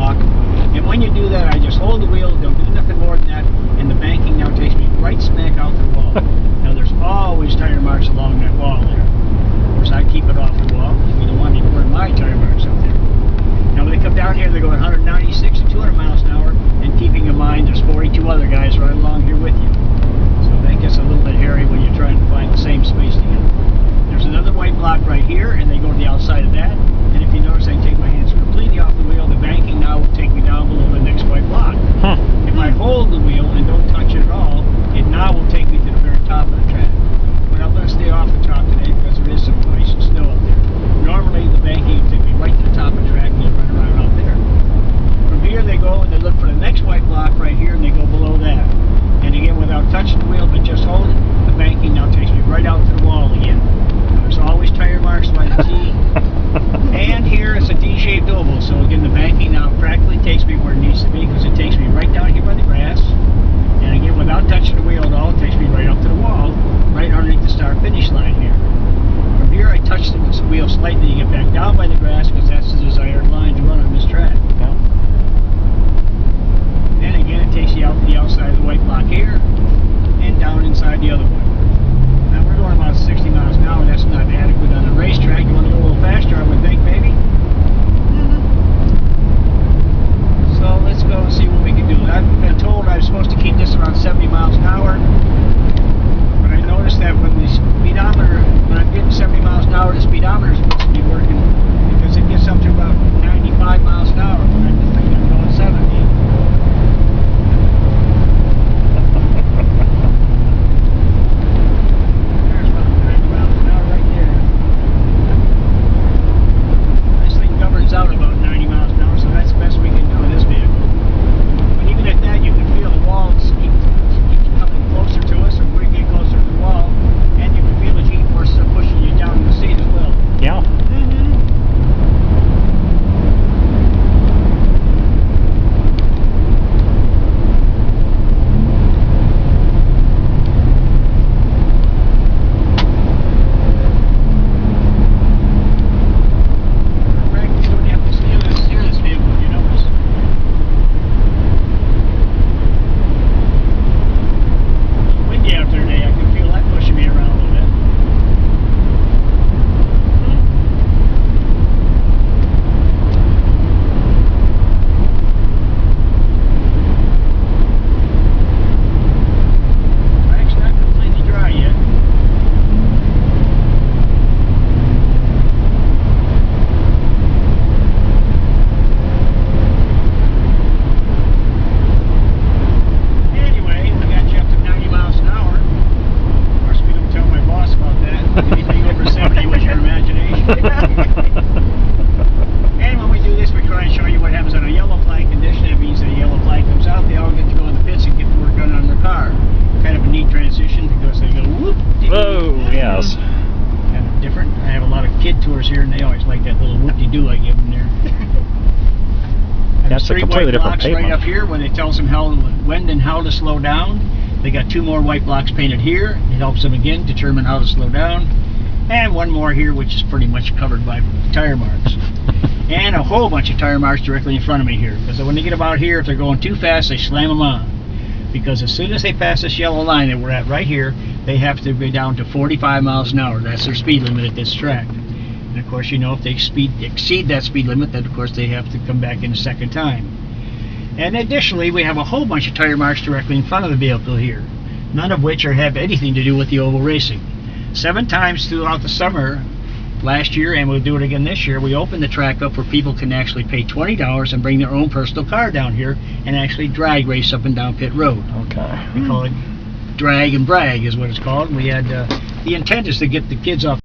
block. And when you do that, I just hold the wheel, don't do nothing more than that, and the banking now takes me right smack out to the wall. Now there's always tire marks along that wall there. Of course, I keep it off the wall because we don't want any more of my tire marks up there. Now when they come down here, they're going 196 to 200 miles an hour, and keeping in mind there's 42 other guys right along here with you. So that gets a little bit hairy when you're trying to find the same space together. There's another white block right here, and they go to the outside of that. And if you notice, I take my hands completely off the wheel. The banking now will take me down below the next white block. If I hold the wheel and don't touch it at all, it now will take me to the very top of the track. But I'm going to stay off the top today because there is some ice and snow up there. Normally, the banking will take me right to the top of the track and you run around out there. From here, they go and they look for the next white block right here, and they go below that. And again, without touching the wheel but just holding it, the banking now takes me right out to the wall again. There's always tire marks by the T. And here it's a D-shaped oval, so again the banking now practically takes me where it needs to be because it takes me right down here by the grass. And again, without touching the wheel at all, it takes me right up to the wall, right underneath the start-finish line here. From here I touch the wheel slightly to get back down by the grass because that's the desired line to run on this track. And again it takes you out to the outside of the white block here and down inside the other one. Now we're going about 60 miles an hour. That's not adequate on a racetrack. You want to go a little faster, I would think, maybe. So let's go and see what we can do. I've been told I was supposed to keep this around 70 miles an hour, but I noticed that when the speedometer, when I'm getting 70 miles an hour, the speedometer is supposed to be working because it gets up to about 95 miles an hour when I'm thinking I'm going 70. Out about 90 miles an hour, so that's the best we can do in this vehicle. But even at that, you can feel the walls keep coming closer to us, or we get closer to the wall, and you can feel the G-forces are pushing you down in the seat as well. Yeah. And when we do this, we try and show you what happens on a yellow flag condition. That means that a yellow flag comes out, they all get to go in the pits and get the work done on their car. Kind of a neat transition because they go whoop. Oh, yes. Kind of different. I have a lot of kid tours here, and they always like that little whoop-de-doo I give them there. That's a completely different pavement. Right up here when it tells them when and how to slow down. They got 2 more white blocks painted here. It helps them again determine how to slow down. And 1 more here, which is pretty much covered by tire marks. And a whole bunch of tire marks directly in front of me here. Because when they get about here, if they're going too fast, they slam them on. Because as soon as they pass this yellow line that we're at right here, they have to go down to 45 miles an hour. That's their speed limit at this track. And of course, you know, if they exceed that speed limit, then of course they have to come back in a second time. And additionally, we have a whole bunch of tire marks directly in front of the vehicle here. None of which have anything to do with the oval racing. 7 times throughout the summer last year, and we'll do it again this year, we opened the track up where people can actually pay $20 and bring their own personal car down here and actually drag race up and down pit road. Okay. We call it drag and brag is what it's called. We had the intent is to get the kids off